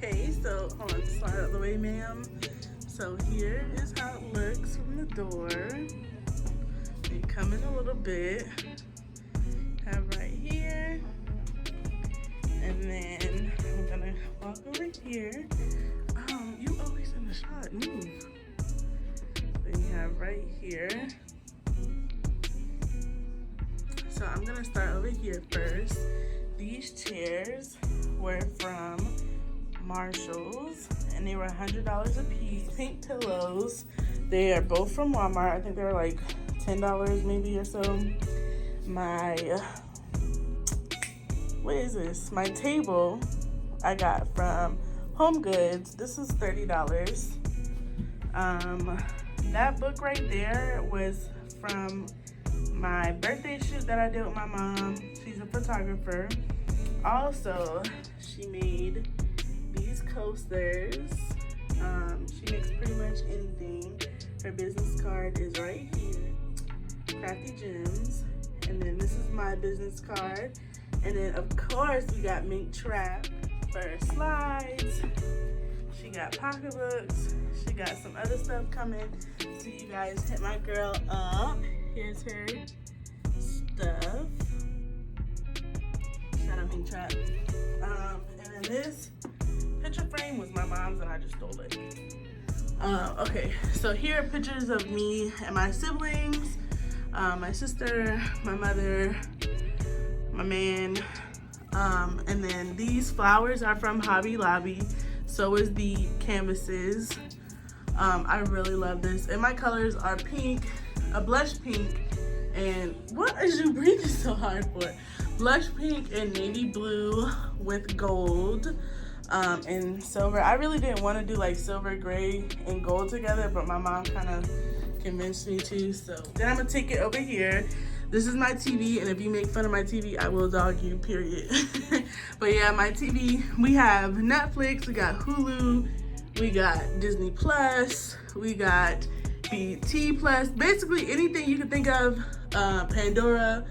Okay, so hold on, slide out of the way, ma'am. So here is how it looks from the door. You come in a little bit. Have right here. And then I'm gonna walk over here. You always in the shot, move. Then you have right here. So I'm gonna start over here first. These chairs were from Marshall's and they were $100 a piece. Pink pillows. They are both from Walmart. I think they were like $10 maybe or so. What is this? My table I got from Home Goods. This is $30. That book right there was from my birthday shoot that I did with my mom. She's a photographer. Also, she made these coasters. She makes pretty much anything. Her business card is right here. Crafty Gems. And then this is my business card. And then of course we got Mink Trap for her slides. She got pocketbooks. She got some other stuff coming. So you guys hit my girl up. Here's her stuff. Shout out Mink Trap. And then this picture frame was my mom's and I just stole it. Okay, so here are pictures of me and my siblings, my sister, my mother, my man, and then these flowers are from Hobby Lobby. So is the canvases. I really love this, and my colors are pink, a blush pink, and what is you breathing so hard for? Blush pink and navy blue with gold and silver. I really didn't want to do like silver, gray, and gold together, but my mom kind of convinced me to. So then I'm gonna take it over here. This is my TV, and if you make fun of my TV, I will dog you, period. But yeah, my TV, we have Netflix, we got Hulu, we got Disney Plus, we got BT Plus, basically anything you can think of, Pandora,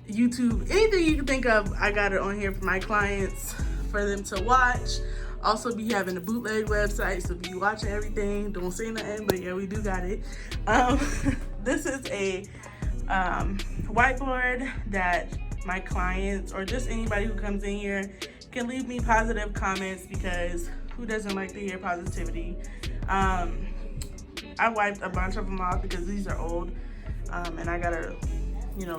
YouTube, anything you can think of, I got it on here for my clients, for them to watch. Also be having a bootleg website, so if you watching everything, don't say nothing, but yeah, we do got it. This is a whiteboard that my clients or just anybody who comes in here can leave me positive comments, because who doesn't like to hear positivity? I wiped a bunch of them off because these are old, and I gotta,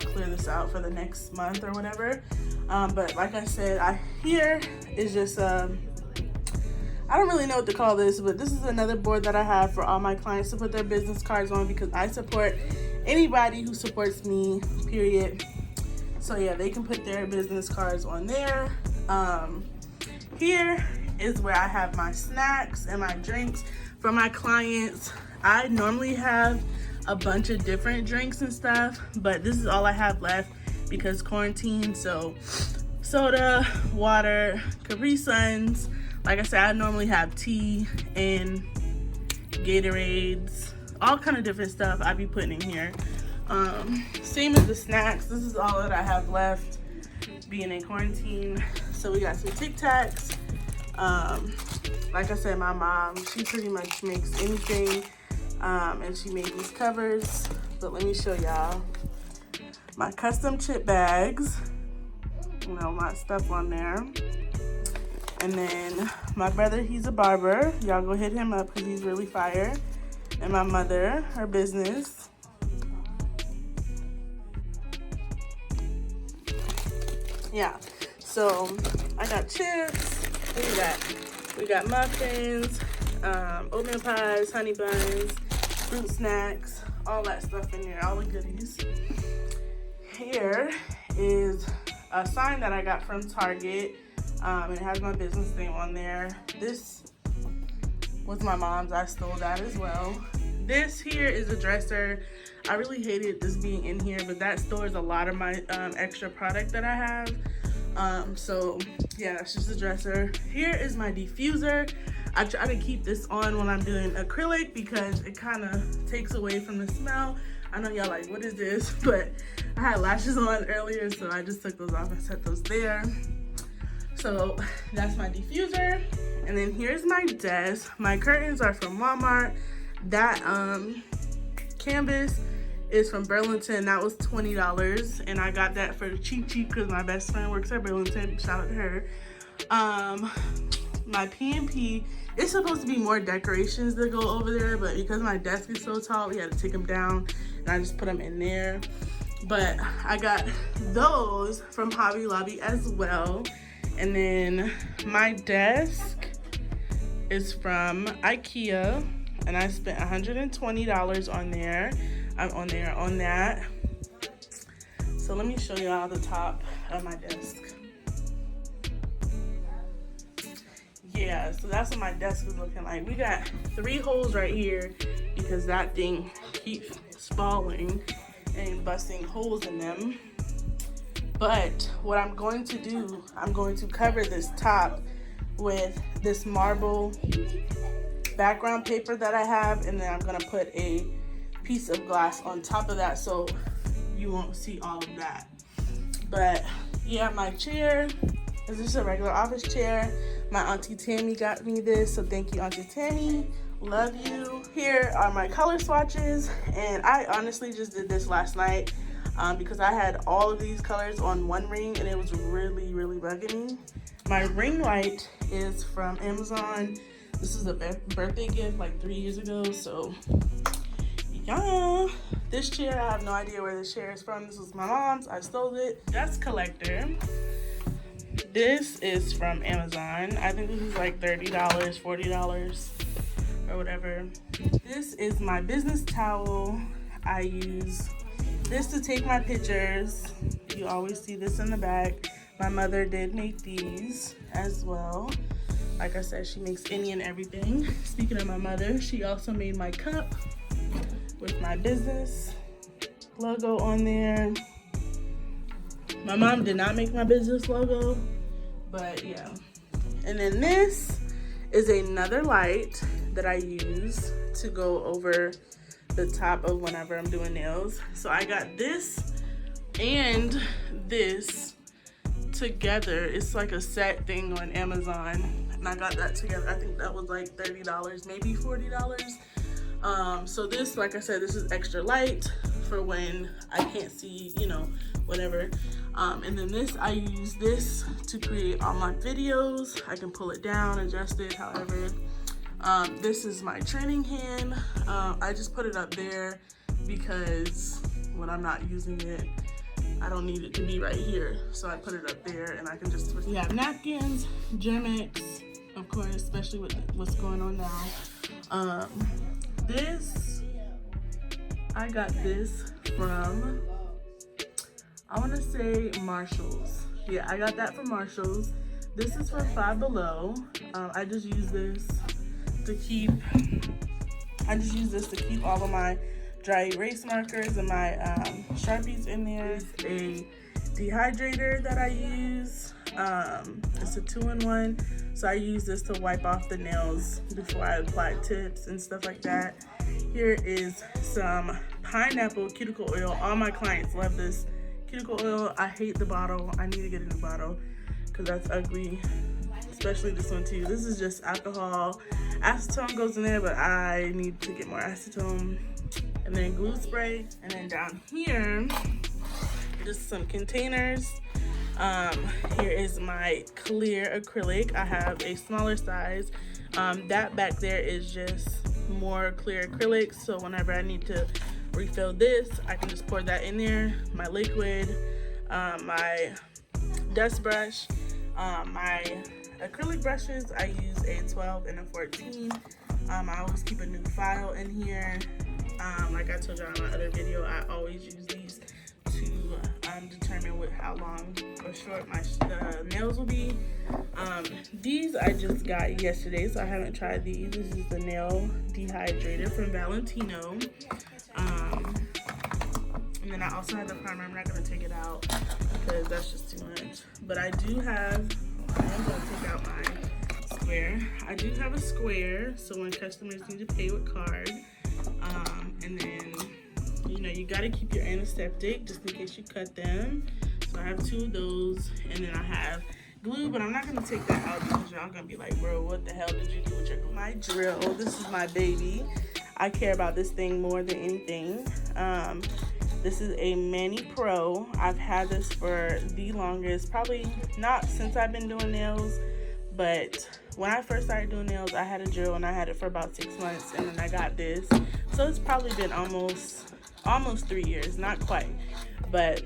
clear this out for the next month or whatever. But like I said, here is just I don't really know what to call this, but this is another board that I have for all my clients to put their business cards on, because I support anybody who supports me, period. So yeah, they can put their business cards on there. Here is where I have my snacks and my drinks for my clients. I normally have a bunch of different drinks and stuff, but this is all I have left because quarantine. So soda, water, Capri Suns. Like I said, I normally have tea and Gatorades, all kind of different stuff I be putting in here. Same as the snacks. This is all that I have left being in quarantine. So we got some Tic Tacs. Like I said, my mom, she pretty much makes anything, and she made these covers. But let me show y'all my custom chip bags. My stuff on there. And then my brother, he's a barber. Y'all go hit him up because he's really fire. And my mother, her business. Yeah, so I got chips. We got muffins, oatmeal pies, honey buns, fruit snacks, all that stuff in there, all the goodies. Here is a sign that I got from Target. It has my business name on there. This was my mom's. I stole that as well. This here is a dresser. I really hated this being in here, but that stores a lot of my extra product that I have. So yeah, it's just a dresser. Here is my diffuser. I try to keep this on when I'm doing acrylic because it kind of takes away from the smell. I know y'all like, what is this? But I had lashes on earlier, so I just took those off and set those there. So that's my diffuser. And then here's my desk. My curtains are from Walmart. That canvas is from Burlington. That was $20, and I got that for cheap because my best friend works at Burlington. Shout out to her. My P&P, it's supposed to be more decorations that go over there, but because my desk is so tall, we had to take them down, and I just put them in there. But I got those from Hobby Lobby as well. And then my desk is from IKEA, and I spent $120 on there. I'm on there on that. So let me show y'all the top of my desk. Yeah, so that's what my desk is looking like. We got 3 holes right here because that thing keeps falling and busting holes in them. But what I'm going to do, I'm going to cover this top with this marble background paper that I have, and then I'm gonna put a piece of glass on top of that so you won't see all of that. But yeah, my chair is just a regular office chair. My Auntie Tammy got me this, so thank you, Auntie Tammy. Love you. Here are my color swatches, and I honestly just did this last night because I had all of these colors on one ring, and it was really bugging me. My ring light is from Amazon. This is a birthday gift like 3 years ago, so yeah. This chair, I have no idea where this chair is from. This was my mom's. I stole it. Dust collector. This is from Amazon. I think this is like $30, $40 or whatever. This is my business towel. I use this to take my pictures. You always see this in the back. My mother did make these as well. Like I said, she makes any and everything. Speaking of my mother, she also made my cup with my business logo on there. My mom did not make my business logo, but yeah. And then this is another light that I use to go over the top of whenever I'm doing nails. So I got this and this together. It's like a set thing on Amazon, and I got that together. I think that was like $30, maybe $40. So this, like I said, this is extra light for when I can't see, you know, whatever. And then this, I use this to create all my videos. I can pull it down, adjust it, however. This is my training hand. I just put it up there because when I'm not using it, I don't need it to be right here. So I put it up there, and I can just, we have napkins, Germex, of course, especially with what's going on now. This, I got this from, I want to say Marshalls. Yeah, I got that from Marshalls. This is from Five Below. I just use this to keep, all of my dry erase markers and my Sharpies in there. It's a dehydrator that I use. It's a 2-in-1. So I use this to wipe off the nails before I apply tips and stuff like that. Here is some pineapple cuticle oil. All my clients love this cuticle oil. I hate the bottle. I need to get a new bottle because that's ugly. Especially this one too. This is just alcohol. Acetone goes in there, but I need to get more acetone. And then glue spray. And then down here, just some containers. Here is my clear acrylic. I have a smaller size. That back there is just more clear acrylic. So whenever I need to refill this, I can just pour that in there. My liquid, my dust brush, my acrylic brushes. I use a 12 and a 14. I always keep a new file in here. Like I told you in my other video, I always use these to determine how long or short my nails will be. These I just got yesterday, so I haven't tried these. This is the nail dehydrator from Valentino. And then I also have the primer. I'm not going to take it out because that's just too much. But I do have, I am going to take out my square. I do have a square, so when customers need to pay with card. And then, you know, you got to keep your antiseptic just in case you cut them. So I have 2 of those. And then I have glue, but I'm not gonna take that out because y'all gonna be like, bro, what the hell did you do with your glue? My drill, this is my baby. I care about this thing more than anything. This is a Mani Pro. I've had this for the longest, probably not since I've been doing nails, but when I first started doing nails, I had a drill and I had it for about 6 months, and then I got this. So it's probably been almost 3 years, not quite, but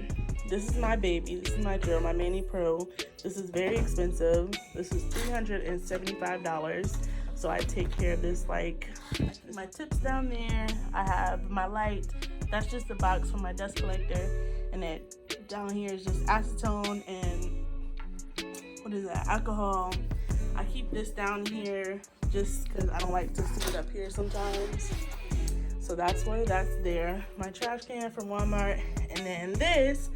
this is my baby. This is my drill, my Mani Pro. This is very expensive. This is $375. So I take care of this, like my tips down there. I have my light. That's just the box for my dust collector. And then down here is just acetone and what is that? Alcohol. I keep this down here just because I don't like to stick it up here sometimes. So that's why that's there. My trash can from Walmart. And then this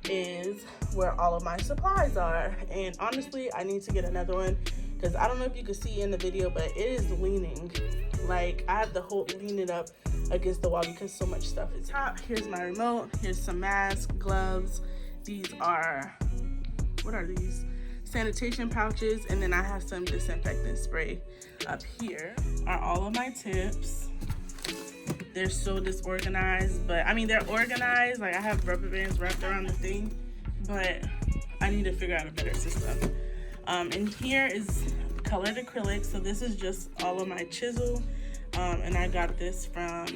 is where all of my supplies are. And honestly, I need to get another one because I don't know if you can see in the video, but it is leaning. Like, I have to lean it up against the wall because so much stuff is top. Here's my remote. Here's some masks, gloves. These are, what are these? Sanitation pouches. And then I have some disinfectant spray. Up here are all of my tips. They're so disorganized, but I mean, they're organized. Like, I have rubber bands wrapped around the thing, but I need to figure out a better system. And here is colored acrylic. So this is just all of my chisel. And I got this from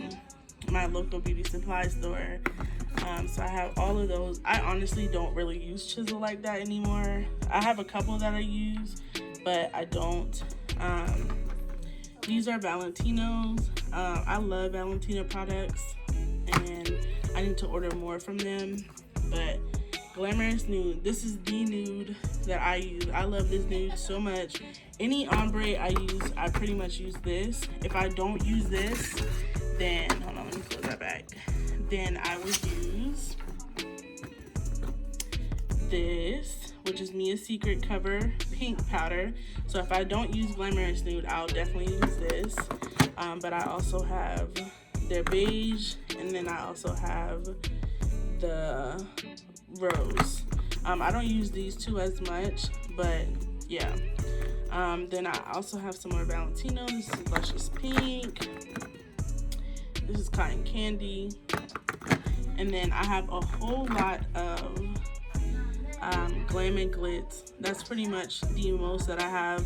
my local beauty supply store. So I have all of those. I honestly don't really use chisel like that anymore. I have a couple that I use, but I don't. These are Valentino's. I love Valentino products, and I need to order more from them. But Glamorous Nude, this is the nude that I use. I love this nude so much. Any ombre I use, I pretty much use this. If I don't use this, then, hold on, let me close that back. Then I would use this, which is Mia's Secret Cover Pink Powder. So if I don't use Glamorous Nude, I'll definitely use this. But I also have their beige, and then I also have the rose. I don't use these two as much, but yeah. Then I also have some more Valentino. This is Luscious Pink. This is Cotton Candy. And then I have a whole lot of Glam and Glitz. That's pretty much the most that I have.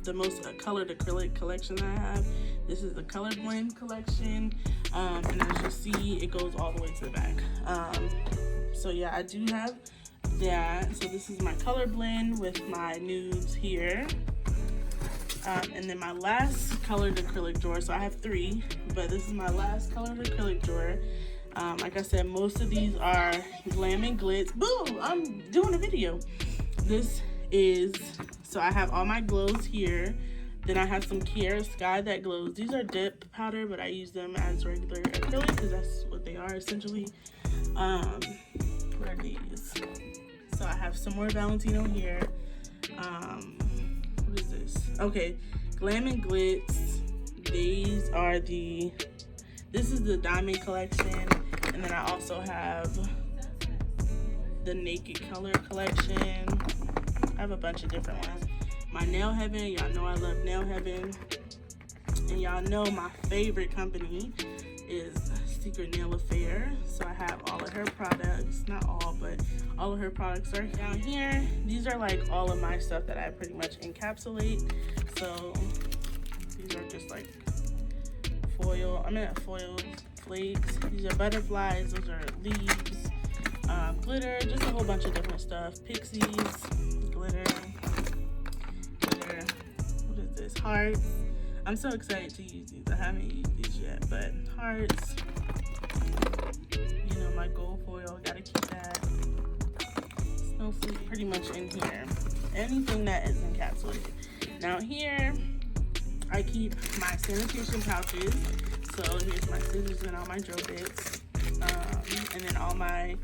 The most colored acrylic collection that I have. This is the Color Blend collection. And as you see, it goes all the way to the back. So yeah, I do have that. So this is my Color Blend with my nudes here. And then my last colored acrylic drawer. So I have 3, but this is my last colored acrylic drawer. Like I said, most of these are Glam and Glitz. Boo! I'm doing a video. This is, so I have all my glows here. Then I have some Kiara Sky that glows. These are dip powder, but I use them as regular acrylic because that's what they are essentially. What are these? So I have some more Valentino here. What is this? Okay, Glam and Glitz. These are this is the Diamond collection. And then I also have the Naked Color collection. I have a bunch of different ones. My Nail Heaven, y'all know I love Nail Heaven. And y'all know my favorite company is Secret Nail Affair. So I have all of her products, not all, but all of her products are down here. These are like all of my stuff that I pretty much encapsulate. So these are just like foil flakes. These are butterflies, those are leaves, glitter, just a whole bunch of different stuff. Pixies, glitter, what is this? Hearts. I'm so excited to use these. I haven't used these yet, but hearts. You know, my gold foil, gotta keep that. Snowflake, pretty much in here. Anything that is encapsulated. Now here, I keep my sanitation pouches. So here's my scissors and all my drill bits. And then all my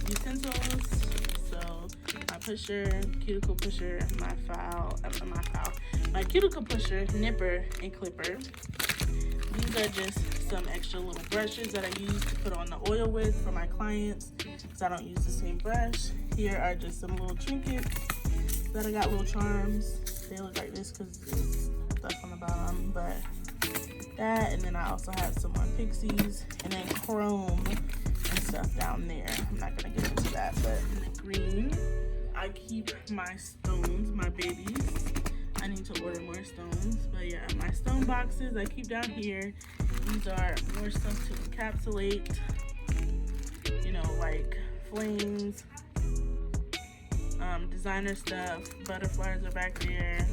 utensils. So my pusher, cuticle pusher, my cuticle pusher, nipper, and clipper. These are just some extra little brushes that I use to put on the oil with for my clients. because I don't use the same brush. Here are just some little trinkets that I got, little charms. They look like this because there's stuff on the bottom, but that, and then I also have some more pixies, and then chrome and stuff down there. I'm not gonna get into that, but in the green, I keep my stones, my babies. I need to order more stones, but yeah, my stone boxes I keep down here. These are more stuff to encapsulate, you know, like flames, designer stuff, butterflies are back there,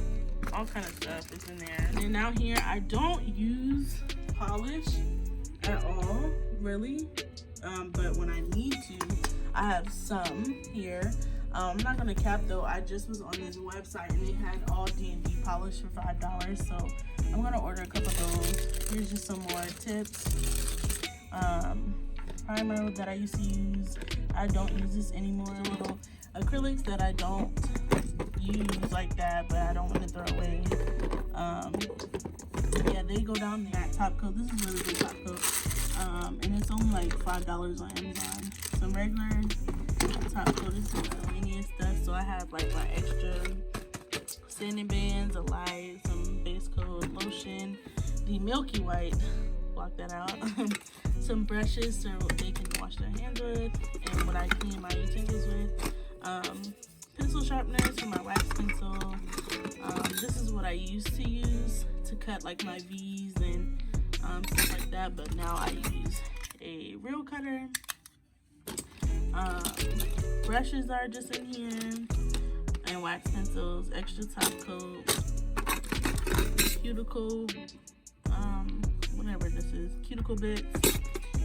all kind of stuff is in there. And then down here, I don't use polish at all, really, but when I need to, I have some here. I'm not gonna cap though. I just was on this website and they had all D&D polish for $5, so I'm gonna order a couple of those. Here's just some more tips. Primer that I used to use. I don't use this anymore. Little acrylics that I don't use like that, but I don't want to throw away. Yeah, they go down there. Top coat. This is really good top coat. And it's only like $5 on Amazon. Some regular top coat. This is miscellaneous stuff. So I have like my extra sanding bands, a light, some base coat, lotion, the Milky White. Block that out. Some brushes so they can wash their hands with, and what I clean my utensils with. Pencil sharpeners for my wax pencil. This is what I used to use to cut like my V's and stuff like that, but now I use a real cutter. Brushes are just in here, and wax pencils, extra top coat, cuticle, whatever this is, cuticle bits,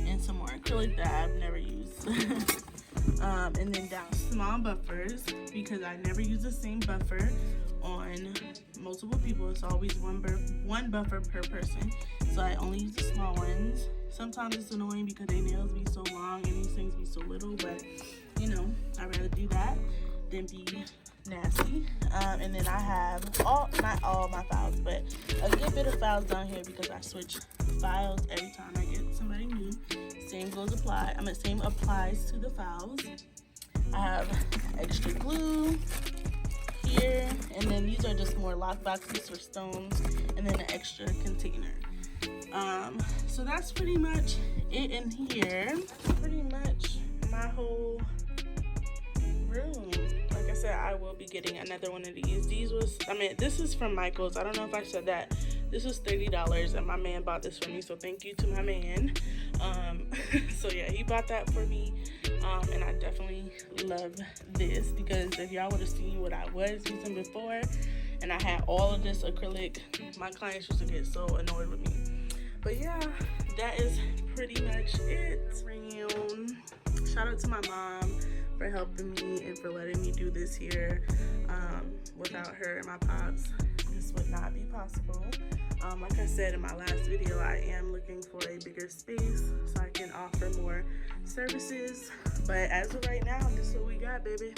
and some more acrylic that I've never used. And then down small buffers, because I never use the same buffer on multiple people. It's always one buffer per person, so I only use the small ones. Sometimes it's annoying because their nails be so long and these things be so little, but you know, I'd rather do that than be nasty. And then I have not all my files, but a good bit of files down here because I switch files every time I get somebody new. Same applies to the files. I have extra glue here, and then these are just more lock boxes for stones, and then an extra container. So that's pretty much it in here. Pretty much my whole room. Like I said, I will be getting another one of these. This is from Michael's. I don't know if I said that. This was $30, and my man bought this for me, so thank you to my man. So yeah, he bought that for me, and I definitely love this because if y'all would have seen what I was using before, and I had all of this acrylic, my clients used to get so annoyed with me. But yeah, that is pretty much it. Shout out to my mom for helping me and for letting me do this here. Without her and my pops, this would not be possible. Like I said in my last video, I am looking for a bigger space so I can offer more services. But as of right now, this is what we got, baby.